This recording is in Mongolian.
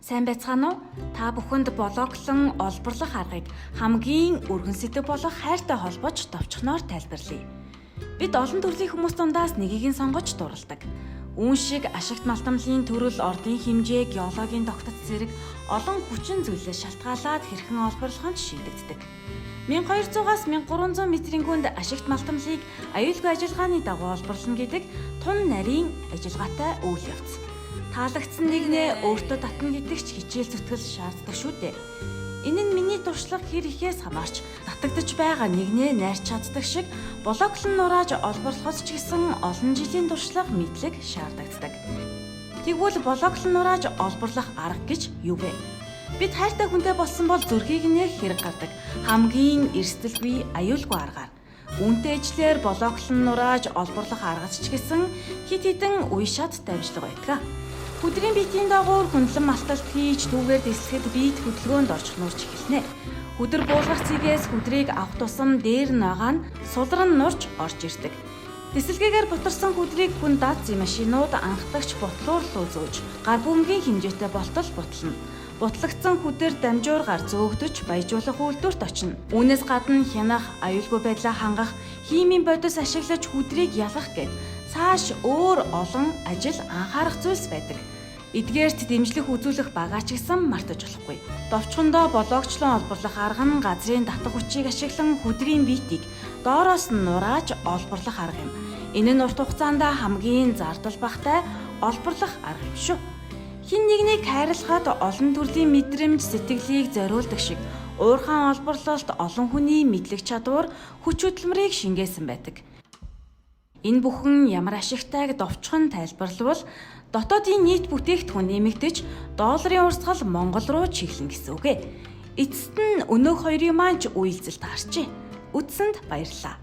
Сайн байцгаана уу? Та бүхэнд блоглон олборлох аргыг хамгийн өргөн сэдэв болох хайртай холбож товчхоноор тайлбарлая. Бид олон төрлийн хүмүүс дундаас нэгийг нь сонгож дурладаг. Үүн шиг ашигт малтамлын төрөл, ордын хэмжээ, геологийн тогтц зэрэг олон хүчин зүйлээс шалтгаалаад хэрхэн олборлоход шийдэгддэг. 1200-аас 1300 метрийн гүнд ашигт малтамлыг аюулгүй ажиллагааны дагуу олборлоно гэдэг тун нарийн ажиллагаатай үйл явц. Таалагдсан нэгнээ өөртөө татна гэдэг ч хичээл зүтгэл шаарддаг шүү дээ. Энэ нь миний туршлага хэр ихээс хамаарч татагдж байгаа нэгнээ найрч чаддаг шиг блоглон нурааж олборлохоос ч гэсэн олон жилийн туршлага мэдлэг шаарддаг. Тэгвэл блоглон нурааж олборлох арга гэж юу вэ? Бид хайртай хүнтэй болсон бол зүрхийг нэх хэрэг гардаг. Хамгийн эрсдэлгүй аюулгүй аргаар. Үүнтэй ижлэр блоглон нурааж олборлох аргач ч гэсэн хит хитэн үе шат давжлага байдаг. Хүдрийн биетийн дагуур хөндлөн малталт хийж түүгээр дэслэхэд биет хөдөлгөөнд орж нурж эхэлнэ. Хүдэр буулгах цэгээс хүдрийг авах тусам дээр нагаа нь сулран нурж орж ирдэг. Дэслэгээр бутарсан хүдрийг хүн даацын машинууд анхдагч ботлуур руу зөөж гар бөмбөгийн хэмжээтэй болтол бутлана. Бутлагдсан хүдэр дамжуургаар зөөгдөж баяжуулах үйлдвэрт очино. Үүнээс гадна хянах, аюулгүй байдлаа хангах, химийн бодис ашиглаж хүдрийг ялгах гэд цааш өөр олон ажил анхаарах зүйлс байдаг. Эдгээрт дэмжлэх үзүүлэх багаач гэсэн мартаж болохгүй. Довчхондоо блогчлон олборлох арга нь газрын татах хүчийг ашиглан хүдрийн биетийг доороос нь нурааж олборлох арга юм. Энэ нь урт хугацаанд хамгийн зардал багтай олборлох арга юм шүү. Хин нэгнийг хайрлахад олон төрлийн мэдрэмж сэтгэлийг зориулдаг шиг уурхаан олборлолт олон хүний мэдлэг чадвар хүч хөдөлмөрийг шингээсэн байдаг. Энэ бүхэн ямар ашигтайг довчхон тайлбарлавал дотоодын нийт бүтээгдэхүүн нэмэгдэж долларын урсгал Монгол руу чиглэн гэсэн үг ээ. Эцэст нь өнөөх хоёрын маань ч үйлдэл таарчээ. Үдсэнд баярлалаа.